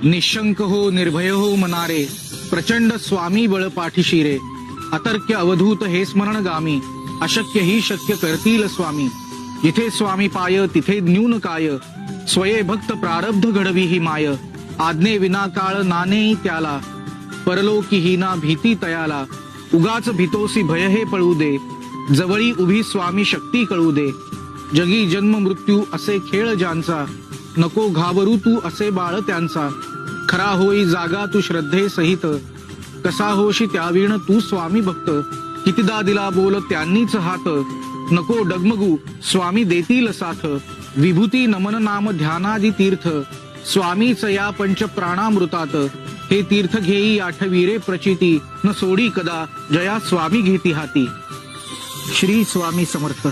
निशंक हो निर्भय हो मनारे, प्रचंड स्वामी बळ पाठीशी रे. अतर्क्य अवधूत हे स्मरणगामी, अशक्य ही शक्य करतील स्वामी. जिथे स्वामी पाय तिथे न्यून काय, स्वये भक्त प्रारब्ध घडवी ही माय. आज्ञे विना काळ नाने त्याला, परलोकी ही ना भीती तयाला. उगाच भीतोसी भय हे पळू दे, जवळी उभी स्वामी शक्ती कळू दे. जगी जन्म मृत्यू असे खेळ ज्यांचा, नको घाबरू तू असे बाळ त्यांचा. खरा होई जागा तू श्रद्धे सहित, कसा होशी त्याविण तू स्वामी भक्त. कितीदा दिला बोल त्यांनीच हात, नको डगमगू स्वामी देतील साथ. विभूती नमन नाम ध्यानादी तीर्थ, स्वामीच या पंच प्राणामृतात. हे तीर्थ घेई आठवी रे प्रचिती, न सोडी कदा जया स्वामी घेती हाती. श्री स्वामी समर्थ.